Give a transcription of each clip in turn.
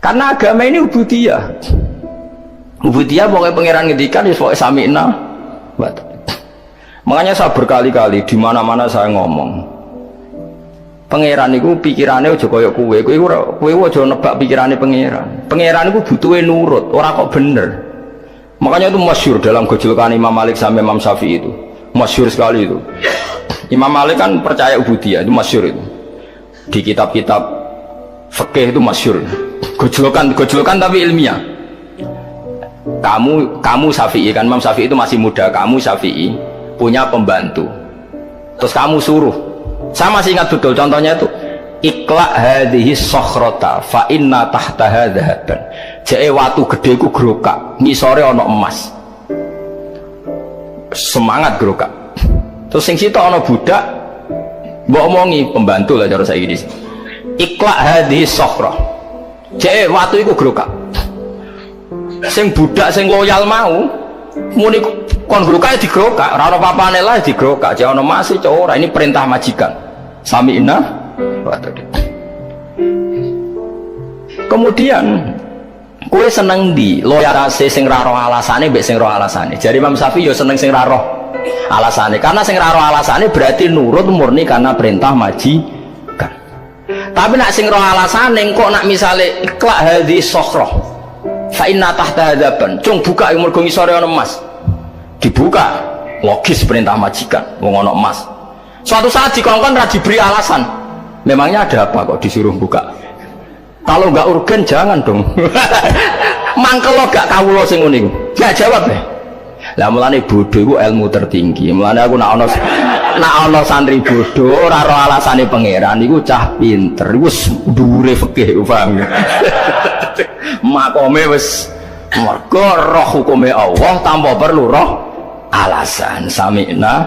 Karena agama ini ubudiyah. Ubudiyah pokoknya pangeran ngendikan ya pokoknya sami'na. Makanya saya berkali-kali di mana-mana saya ngomong. Pangeran itu pikirannya aja kaya kowe aja nebak pikirannya pangeran. Pangeran itu butuhnya nurut, orang kok bener. Makanya itu masyhur dalam gejolkan Imam Malik sama Imam Syafi'i itu. Masyhur sekali itu. Imam Malik kan percaya ubudiyah, itu masyhur itu. Di kitab-kitab fikih itu masyhur. Gejolkan tapi ilmiah. Kamu Syafi'i kan, Imam Syafi'i itu masih muda, kamu Syafi'i punya pembantu. Terus kamu suruh, saya masih ingat betul contohnya itu, ikla hadhihi sokhrota fa inna tahtaha dhahaban. Jake watu gede ku grokak, ngisore ana emas. Semangat grokak. Terus sing sitok ana budak, mbok omongi pembantu lah cara saiki iki. Ikla hadhihi sokhra. Jake watu iku grokak. Sing budak sing loyal mau muni kon grokake digrokak, ora ana papane lah digrokak. Jek ana emas cok ora, ini perintah majikan. Sami'na wa ta'na. Kemudian kowe seneng di loyalase sing ra roh alasane mbek sing roh alasane. Jare Imam Syafi'i yo seneng sing ra roh alasane. Karena sing ra roh alasane berarti nurut murni karena perintah majikan. Tapi nak sing roh alasane kok nak misale ikhla hadhi sokhroh fa inna tahta hadaban. Cung buka yang mergo ngisore ana emas. Dibuka, logis perintah majikan wong ana emas. Suatu saat dikongkon ra diberi alasan. Memangnya ada apa kok disuruh buka? Kalau nggak urgen jangan dong. Mangkel gak kawula sing ngene iku. Gak jawab deh. Lah mulane bodho iku ilmu tertinggi. Mulane aku nak ana santri bodho ora ro alasane pangeran iku cah pinter. Wis dhuwure fikih, paham ya. Makome wis mergo roh hukume Allah tanpa perlu roh alasan. Sami'na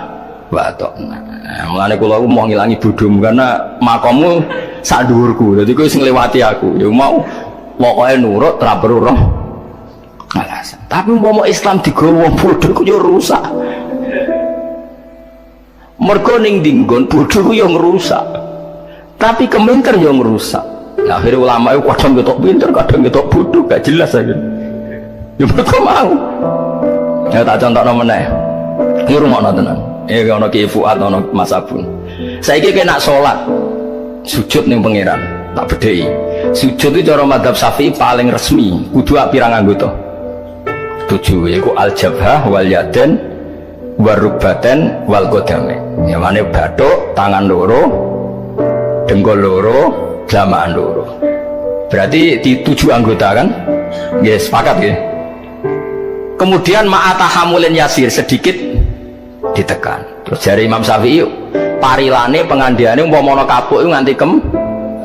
wa ta'na. Mulane kula mau ngilangi bodhomu karena makommu sak dhuwurku. Dadi kowe sing ngliwati aku. Ya mau pokoke nurut ora perlu roh alasan. Tapi umpama Islam digawa bodho ku yo rusak. Mergo ning dinggon bodho ku yo ngrusak. Tapi keminter yo ngrusak. Nah, akhirnya ulama itu kadang ketok pinter, kadang ketok bodoh, gak jelas aja. Ya mereka mau. Ya tak contoh meneh. Ini rumah tenan. Ya kalau Kiai Fuad atau Mas Abun. Saya kira nak sholat, sujud nih pangeran, tak bedai. Sujud itu cara madzhab Syafi'i paling resmi. Kudu pirang anggota. 7. Yaitu al-jabhah wal yaden warubaten wal qadame. Yang mana bathuk, tangan loro, dengkul loro, jamaah loro. Berarti di 7 anggota kan? Yes, sepakat ya. Kemudian ma'atahamulin yasir, sedikit ditekan. Terus dari Imam Syafi'i parilane pengandiane umpama kapuk itu nganti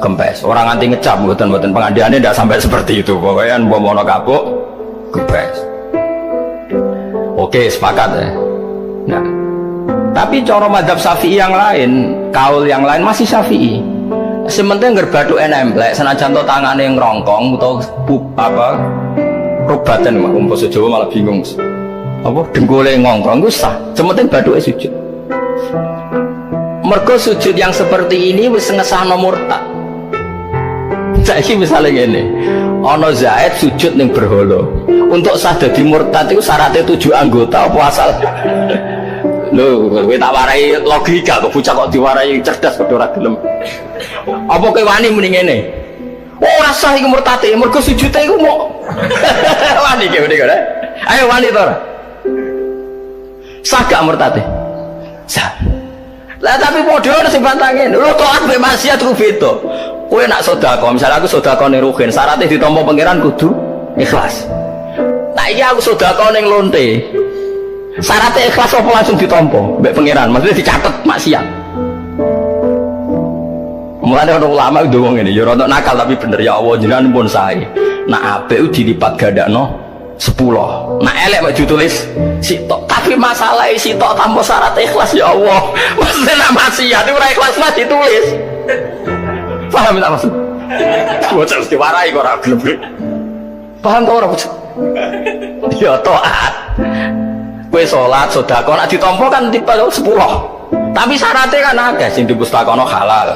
kempes. Orang nganti ngecap mboten pengandiane ndak sampai seperti itu. Pokoknya umpama kapuk kempes. Oke, sepakat ya. Nah, tapi cara madzhab Syafi'i yang lain, kaul yang lain masih Syafi'i. Sementing ngerbathuk nemplek senajan to tangane ngrongkong utawa apa rubatan umpama Jawa malah bingung. Apa dengkule ngongkong ku sah. Sementing bathuke sujud. Mergo sujud yang seperti ini wis ngesahno murtad. Saiki misale ngene. Ana Zaid sujud ning berhala. Untuk sah dadi murtad itu syaratnya 7 anggota apa asal? Lho, kowe tak warai logika kok bocah kok diwarai cerdas kok ora gelem. Apa kowe wani muni ngene? Ora sah iku murtate, mergo sujude iku mau. Wani kowe ngene. Ayo wani to ora? Sah gak murtate? Sah. Lah tapi padha sing bantange. Lho taat mbek maksiat ku beda. Kowe nak sedekah, misalnya aku sedekah ning ruhin, syaratnya ditampa pangeran kudu ikhlas. Nah iki aku sedekah ning lonte. Syaratnya ikhlas apa langsung ditampa mbek pangeran, maksudnya dicatet maksiat. Mulane ana ulama itu ngomong ngene, ya rada nakal tapi bener, ya Allah jenengan pun sae. Nak apik dilipat gandakno 10. Nak elek mek ditulis sitok. Tapi masalah sitok tanpa syarat ikhlas ya Allah. Maksudnya nak maksiat ora ikhlas lah ditulis. Paham tak maksud? Bocah mesti warai kok ora gelem. Paham ta ora bocah? Ya taat. Kowe salat sedekah nek ditampa kan tipe 10. Tapi syaratnya kan akeh sing dipustakono halal.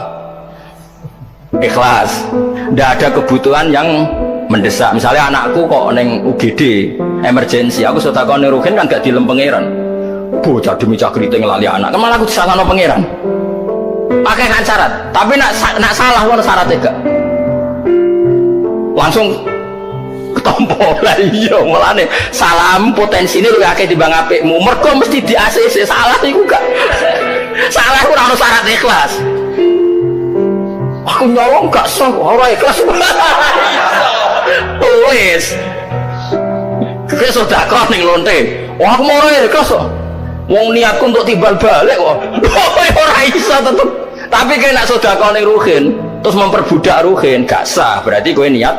Ikhlas. Ndak ada kebutuhan yang mendesak. Misalnya anakku kok neng UGD emergensi, aku sedekah ning ruhin kan gak dilem pangeran. Bocah demi cah kriting ngelali anak, kan malah aku disalahno pangeran. Pakai kan syarat, tapi nak salah ono syaratnya gak. Langsung ketompo lah iya, mulane salam potensine luwih akeh timbang apikmu. Mergo mesti di ACC salah iku gak. Salah ora ono syarat ikhlas. Aku nyolong gak sah, ora ikhlas. Wis. Kowe sedekah ning lonte. Wah, aku mau ikhlas kok. Wong niatku untuk timbal balik kok. Ora iso tetep. Tapi kowe nak sedekah ning ruhin, terus memperbudak ruhin gak sah. Berarti kowe niat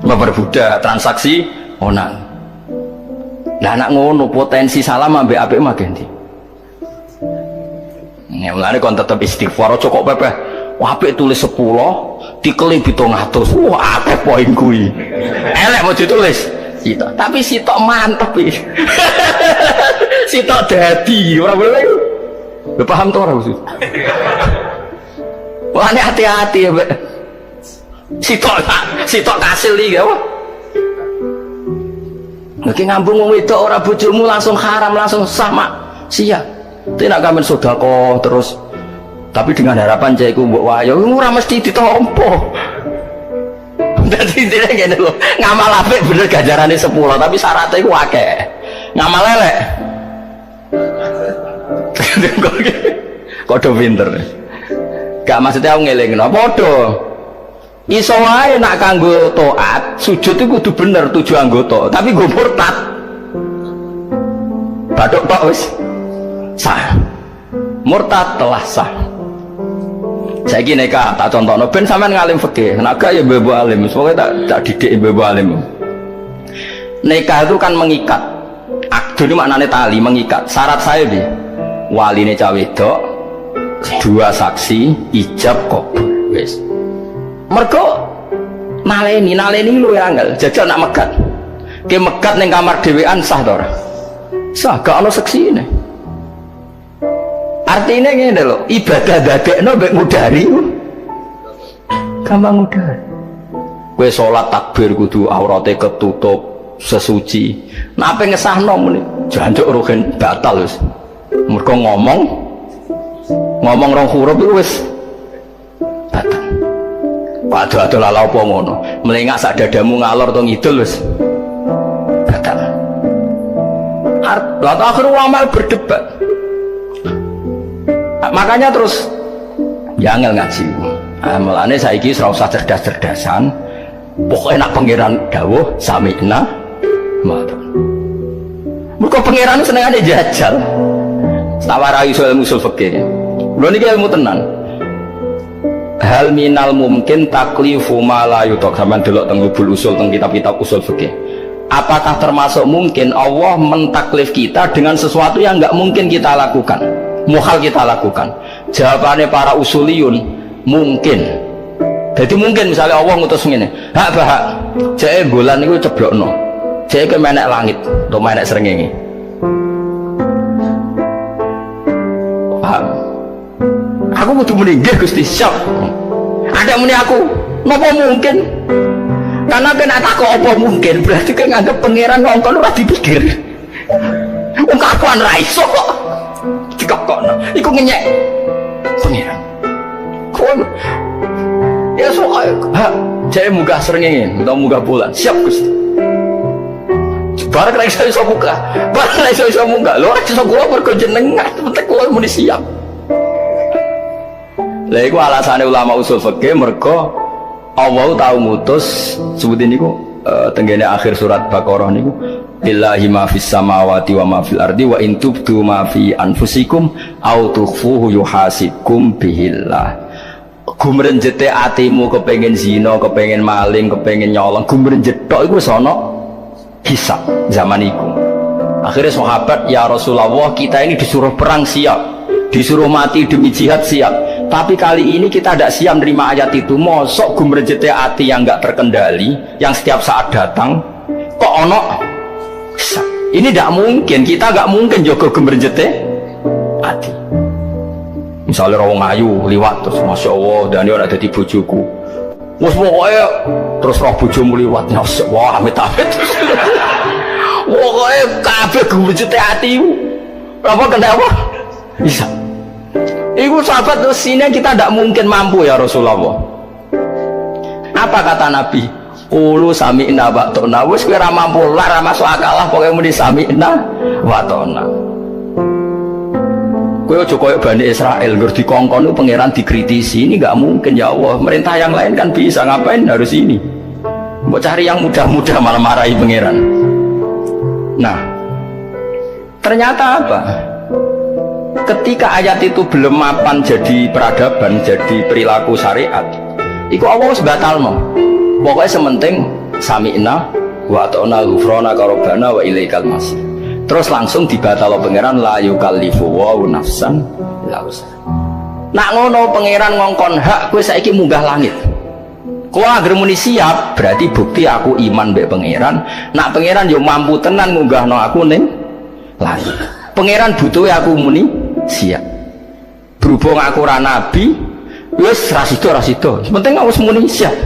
memperbudak transaksi onan. Lah nak ngono potensi salam ambek apik mah ganti. Ya mulane kon tetep istighfar aja kok pepeh. Wah apik tulis 10, dikeli 700. Wah akeh poin kuwi. Elek mau ditulis. Sitok, tapi sitok mantep iki. Sitok dadi, ora boleh. Lu paham to ora maksud? Wah hati-hati ya, Mbak. Sitok kasil iki apa? Nek ngambung wong wedok ora bojomu langsung haram, langsung sama. Sia. Tidak kamen sedekah terus tapi dengan harapan caiku mbok wayo ora mesti ditompo. Dadi intine ngene lho, ngamal apik bener ganjarane 10 tapi syaratnya iku akeh. Ngamal elek. Kok do pinter. Gak maksudnya aku ngelingno padha. Iso wae nak kanggo taat, sujud itu kudu bener 7 anggota, tapi go murtad. Bathuk tok wis sah. Murtad telah sah. Saiki nikah tak contohno ben sampean ngalim fikih. Nek gak ya mbebo alim, pokoke tak didik mbebo alim. Nikah itu kan mengikat. Akdu ini maknane tali, mengikat. Syarat saya piye? Waline cah wedok, 2 saksi, ijab kabul. Wis. Mergo naleni lu angel. Jajal nak megat. Ki megat ning kamar dhewean sah to ora? Sah, gak ono seksine. Artinya ngene lho, ibadah dadekno mbek ngudari. Gampang ngudari. Kowe salat takbir kudu aurate ketutup, sesuci. Nek ape ngesahno muni, jancuk ruhin batal wis. Mergo ngomong rong huruf iku wis batal. Padha-padha lala apa ngono. Melengak sak dadamu ngalor to ngidul wis batal. Lah akhir ulama berdebat. Makanya terus ya angel ngaji. Mulane saiki ora usah cerdas-cerdasan. Pokoke nak pangeran dawuh sami'na mata. Mergo pangeran senengane jajal. Tawarai soal usul fikih. Lho niki ilmu tenan. Hal minal mungkin taklifu ma la yutok. Sampeyan delok teng usul teng kitab-kitab usul fikih. Apakah termasuk mungkin Allah mentaklif kita dengan sesuatu yang enggak mungkin kita lakukan? Muhal kita lakukan. Jawabannya para usuliyun mungkin. Jadi mungkin misalnya Allah ngutus ngene, hak bahak jake bulan niku ceblokno, jake menek langit atau menek srengenge. Paham? Aku kudu muni nggih Gusti, siap. Ada muni aku, napa mungkin? Karena kena takok apa mungkin, berarti kan nganggep pangeran ngongkon ora dipikir. Wong kakuan ra iso kok. Dikokno. Iku ngenyek. Pangeran. Kon. Ya sok ha, jare munggah srengenge, utawa munggah bulan. Siap Gusti. Bareng ra iso buka. Bareng ra iso munggah. Lho ora iso kula mergo jenengan, penting kula muni siap. Lha iku alasane ulama usul fikih mergo Allah tahu mutus sebutin niku tenggene akhir surat Baqarah niku billahi ma fis samawati wa ma fil ardi wa in tubdu ma fi anfusikum aw tukhfuhu yuhasibkum bihillah. Gumrenjete atimu kepengin zina, kepengin maling, kepengin nyolong, gumrenjet tok iku wis ana hisab zaman iku. Akhirnya sahabat, ya Rasulullah, kita ini disuruh perang siap, disuruh mati demi jihad siap. Tapi kali ini kita tidak siap menerima ayat itu. Mosok gumrejete hati yang nggak terkendali, yang setiap saat datang, kok ono? Ini tidak mungkin. Kita nggak mungkin jaga gumrejete hati. Misalnya orang ayu liwat terus, masya Allah, dan dia ada di bojoku. Wes pokoke terus roh bojomu liwat nyosok. Wah, amit-amit. Pokoke kabeh gumujute atimu. Apa kenapa? Bisa. Iku sahabat terus sini kita tidak mungkin mampu ya Rasulullah. Apa kata Nabi? Ulu sami'na wa ta'na. Wis kowe ra mampu lara masuk akal lah pokoke muni sami'na wa ta'na. Kowe aja koyo Bani Israel ngur dikongkon itu pangeran dikritisi. Ini enggak mungkin ya Allah. Merintah yang lain kan bisa, ngapain harus ini? Mau cari yang mudah-mudah malah marahi pangeran. Nah, ternyata apa? Ketika ayat itu belum mapan jadi peradaban, jadi perilaku syariat, iku Allah sebatalno. Pokoknya sementing sami'na wa ta'na ghufrana karobana wa ilaikal masir. Terus langsung dibatalo pangeran la yukallifu wa nafsan illa wus'aha. Nak ngono pangeran ngongkon hak kowe saiki munggah langit. Kowe anggere muni siap, berarti bukti aku iman mbek pangeran. Nak pangeran yo mampu tenan ngunggahno aku ning langit. Pangeran butuh aku muni siap. Berhubung aku ora nabi, wis rasido. Penting aku muni siap.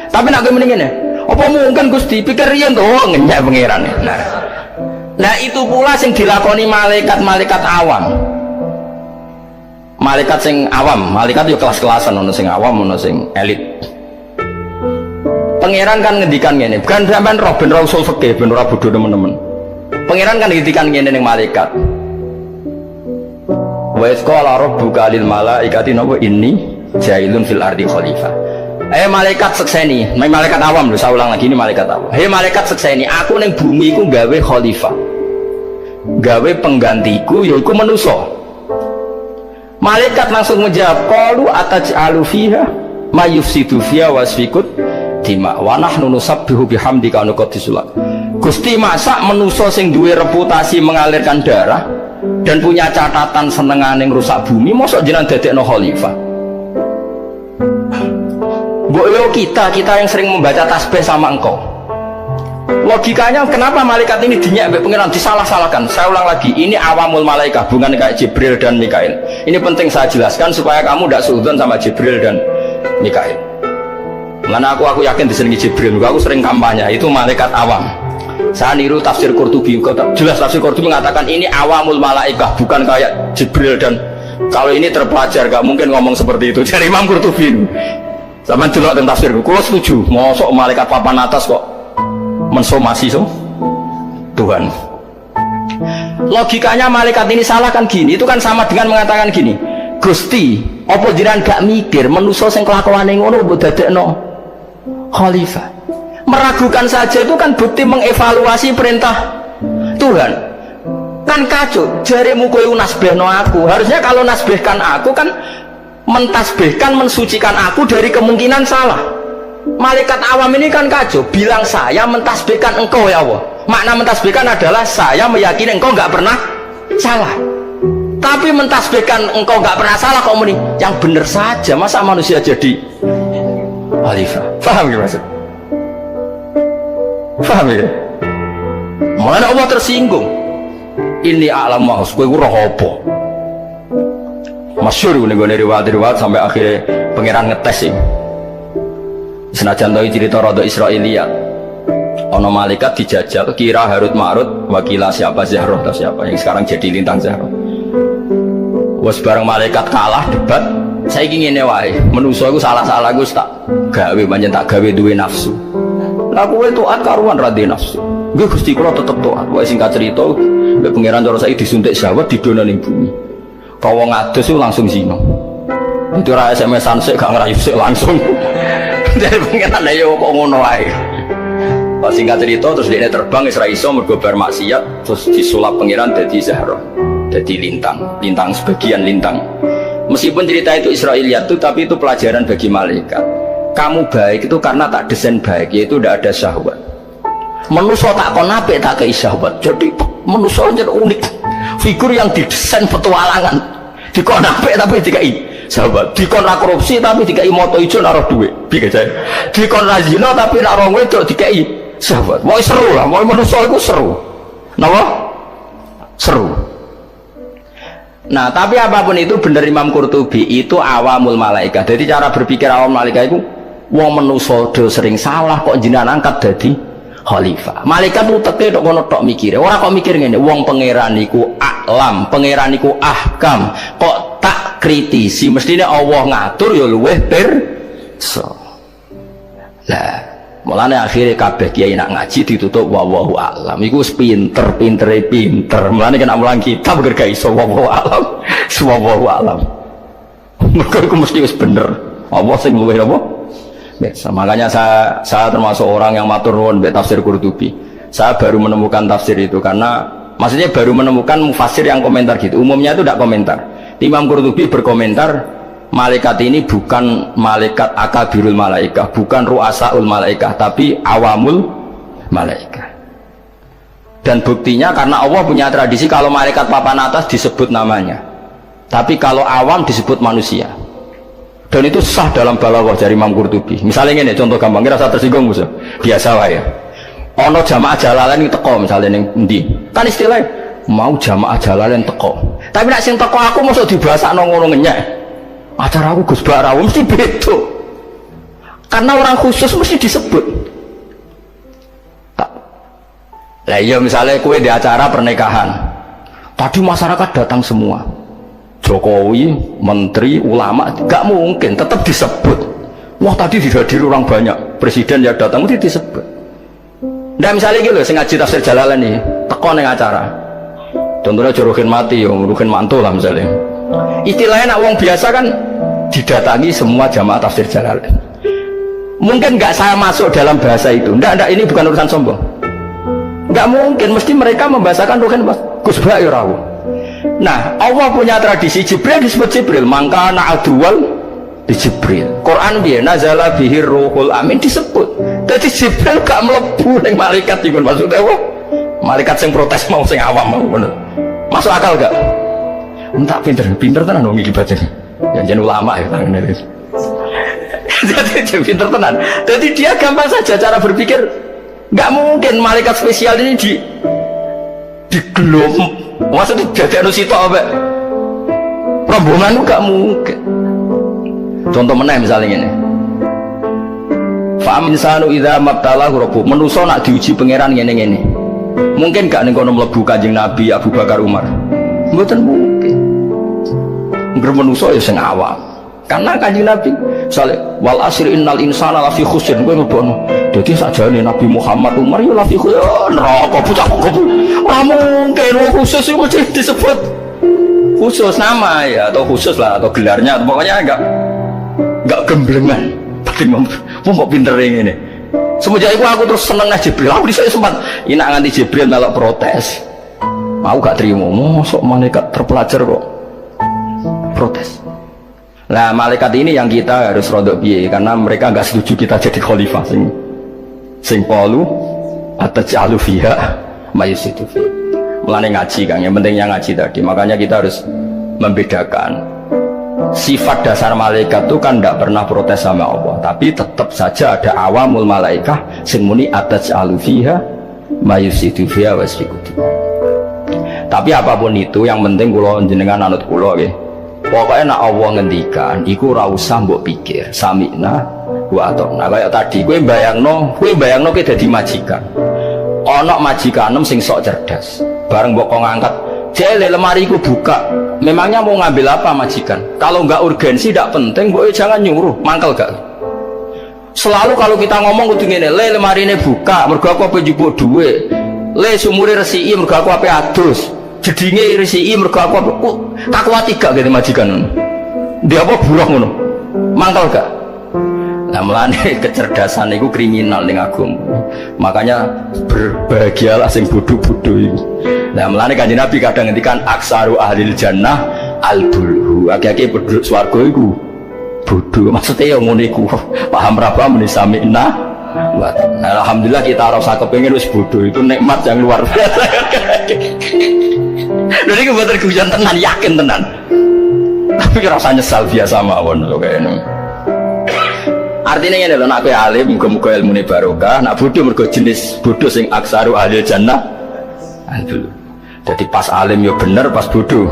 Tapi nak kowe muni ngene, apa mungkin Gusti pikir riyen to ngenyek pangeran. Nah itu pula sing dilakoni malaikat-malaikat awam. Malaikat sing awam, malaikat yo kelas-kelasan, ono sing awam, ono sing elit. Pangeran kan ngendikan ngene, bukan sampean roh ben ra usul fikih, ben ora bodho teman-teman. Pangeran kan ngendikan ngene ning malaikat. Wa isqala rabbuka lil malaikati nawa inni jailun fil ardi khalifah. Malaikat sekseni, malaikat awam lho, saya ulang lagi ini malaikat awam. Malaikat sekseni, aku ning bumi iku gawe khalifah. Gawe penggantiku yaiku manusa. Malaikat langsung menjawab, qalu ataj'alu fiha may yufsidu fiha wasfikut dima wa nahnu nusabbihu bihamdika wa nuqaddisu lak. Gusti masak manusa sing duwe reputasi mengalirkan darah dan punya catatan senengane ngrusak bumi, mosok jenengan dadekno khalifah. Mbok kita yang sering membaca tasbih sama engkau. Logikanya kenapa malaikat ini dinyak mbek pangeran disalah-salahkan? Saya ulang lagi, ini awamul malaikat, bukan kayak Jibril dan Mikail. Ini penting saya jelaskan supaya kamu tidak suudzon sama Jibril dan Mikail. Karena aku yakin disenengi Jibril, aku sering kampanye, itu malaikat awam. Saya niru tafsir Qurtubi, jelas tafsir Qurtubi mengatakan ini awamul malaikat, bukan kayak Jibril dan kalau ini terpelajar, gak mungkin ngomong seperti itu. Dari Imam Qurtubi. Sama dulu tentang tafsirku, kalau setuju, mosok malaikat papan atas kok mensomasi so Tuhan. Logikanya malaikat ini salah kan gini, itu kan sama dengan mengatakan gini, Gusti, apa jiran gak mikir manusa sing kelakuane ngono mbok dadekno khalifah. Meragukan saja itu kan bukti mengevaluasi perintah Tuhan. Kan kacau, jarimu kowe nasbihno aku. Harusnya kalau nasbihkan aku kan mentasbihkan, mensucikan aku dari kemungkinan salah. Malaikat awam ini kan kacau, bilang saya mentasbihkan engkau ya Allah. Makna mentasbihkan adalah saya meyakini engkau nggak pernah salah. Tapi mentasbihkan engkau nggak pernah salah, kok muni yang benar saja, masa manusia jadi khalifah? Paham ya maksud? Paham ya? Mana Allah tersinggung. Ini alam mahus, kowe ora apa? Masyhur nih gue riwayat sampai akhirnya pangeran ngetes sih. Senajan tahu cerita rodo Israiliyat, ono malaikat dijajal kira Harut Marut wakila siapa Zahroh atau siapa yang sekarang jadi lintang Zahroh. Was bareng malaikat kalah debat, saya ingin wae menuso aku salah gue tak gawe banyak tak gawe duwe nafsu. Aku itu taat karuan radhi nafsu. Gue Gusti kula tetep taat. Wae singkat cerita, mbek pangeran cara saya disuntik syahwat di dona ning bumi. Kau ngadus itu langsung zina. Itu ra SMS-an sik gak ngerayu sik langsung. Dari pengenan ayo kok ngono ae. Pas singkat cerita terus dia terbang Isra iso mergo bar maksiat terus disulap pangeran dadi Zahra. Dadi lintang sebagian lintang. Meskipun cerita itu Israiliyat itu tapi itu pelajaran bagi malaikat. Kamu baik itu karena tak desain baik, yaitu tidak ada syahwat. Manusia tak kon apik tak kei syahwat. Jadi manusia jadi unik. Figur yang didesain petualangan. Dikon apik tapi dikai sahabat, dikon ra korupsi tapi dikai moto ijo naruh duit, piye jae. Dikon ra zina tapi nak rong wedok dikai sahabat. Mau seru lah, mau manusia itu seru. Napa? Seru. Nah, tapi apapun itu benar Imam Qurtubi itu awamul malaikat. Jadi cara berpikir awam malaikat itu Wong manusa do sering salah kok jenengan angkat dadi khalifah. Malaikat uteke tok ngono tok mikire. Ora kok mikir ngene, wong pangeran niku alam, pangeran niku ahkam. Kok tak kritisi, mestine Allah ngatur ya luweh pirsa. Lah, mulane akhire kabeh kiai nak ngaji ditutup wallahu alam. Iku wis pinter. Mulane kena mulang kitab gak iso wallahu alam. Wallahu alam. Mergo iku mesti wis bener. Allah sing luweh apa? Biasa. Makanya saya termasuk orang yang matur nuwun mbek tafsir Qurtubi. Saya baru menemukan tafsir itu karena maksudnya baru menemukan mufasir yang komentar gitu. Umumnya itu tidak komentar. Imam Qurtubi berkomentar, malaikat ini bukan malaikat akabirul malaikah, bukan ru'asaul malaikah, tapi awamul malaikah. Dan buktinya karena Allah punya tradisi kalau malaikat papan atas disebut namanya, tapi kalau awam disebut manusia. Dan itu sah dalam balaghah dari Imam Qurtubi. Misalnya ini contoh gampang, kira saya tersinggung musuh. Biasa wae ya. Ono jamaah Jalalain teko misalnya ning endi. Kan istilahnya mau jamaah Jalalain teko. Tapi nek sing teko aku mosok dibasakno ngono ngenyek. Acara aku Gus Barawu mesti beda. Karena orang khusus mesti disebut. Lah iya misalnya kue di acara pernikahan. Tadi masyarakat datang semua. Jokowi, menteri, ulama, gak mungkin, tetap disebut. Wah tadi dihadiri orang banyak, presiden yang datang mesti disebut. Nah misalnya gitu, saya ngaji tafsir Jalalain nih, teko neng acara. Contohnya Ruhin mati, Ruhin mantul lah misalnya. Istilahnya nak wong biasa kan didatangi semua jamaah tafsir Jalalain. Mungkin nggak saya masuk dalam bahasa itu. Ndak, ini bukan urusan sombong. Nggak mungkin, mesti mereka membahasakan Ruhin Gus Barawu. Nah, Allah punya tradisi Jibril disebut Jibril, maka na'adwal di Jibril. Quran dia nazala bihir ruhul amin disebut. Jadi Jibril gak melebu ning malaikat iki maksudnya apa? Malaikat sing protes mau sing awam mau bener. Masuk akal gak? Entak pinter tenan wong iki baca. Jangan ulama ya tangan ini. Jadi pinter tenan. Jadi dia gampang saja cara berpikir. Gak mungkin malaikat spesial ini di gelom. Maksudnya jadi anu sitok apa? Rombongan itu gak mungkin. Contoh meneh misalnya ini. Fa'amin sanu idza mabtalahu rabbuh. Manusa nak diuji pangeran ngene-ngene. Mungkin gak ning kono mlebu Kanjeng Nabi Abu Bakar Umar. Mboten mungkin. Ngger manusa ya sing awam. Karena Kanjeng Nabi misalnya wal asri innal insana lafi khusr kowe mbono. Dadi sakjane Nabi Muhammad Umar ya lafi khusr. Neraka bocah kok. Ora mungkin khusus itu mesti disebut khusus nama ya atau khusus lah atau gelarnya pokoknya enggak gemblengan. Tapi mau kok pinter ini. Semenjak itu aku terus seneng nang Jibril. Aku dhisik sempat enak nganti Jibril melok protes. Aku gak terima, mosok malaikat terpelajar kok protes. Nah malaikat ini yang kita harus rodok piye karena mereka nggak setuju kita jadi khalifah sing polu atau jalu fiha mayus itu. Mulane ngaji kan, yang pentingnya ngaji tadi. Makanya kita harus membedakan sifat dasar malaikat itu kan tidak pernah protes sama Allah, tapi tetap saja ada awamul malaikah sing muni atas alufiha mayusidu fiha wasfikuti. Tapi apapun itu yang penting kula jenengan anut kula nggih. Pokoknya nak Allah ngendikan iku ora usah mbok pikir samina wa atona. Kayak tadi kowe bayangno kowe dadi majikan. Ana majikanem sing sok cerdas. Bareng mbok kok ngangkat jele lemari ku buka. Memangnya mau ngambil apa majikan? Kalau nggak urgensi, tidak penting, boy jangan nyuruh, mangkel gak? Selalu kalau kita ngomong kudu ngene, le lemari ini buka, mergo aku apa njupuk duit, le sumure resiki, mergo aku apa adus, jedinge resiki, mergo aku apa, takwa tiga gitu majikan. Dia apa buruh ngono, mangkel gak? Nah melane kecerdasan itu kriminal ning agama. Makanya berbahagialah sing bodoh-bodoh itu. Nah melane Kanjeng Nabi kadang ngendikan aksaru ahlil jannah al-bulhu. Aki-aki penduduk swarga iku bodoh. Maksudnya ya ngono iku. Paham ra paham meni sami'na. Nah, alhamdulillah kita ora usah kepengin wis bodoh, itu nikmat yang luar biasa. Lha iki mboten guyon tenan, yakin tenan. Tapi rasa nyesal biasa mawon lho kayaknya. Artinya ini loh, nak kowe alim, muga-muga ilmune barokah. Nak bodoh mergo jenis bodoh sing aksaru ahlil jannah. Jadi pas alim ya bener, pas bodoh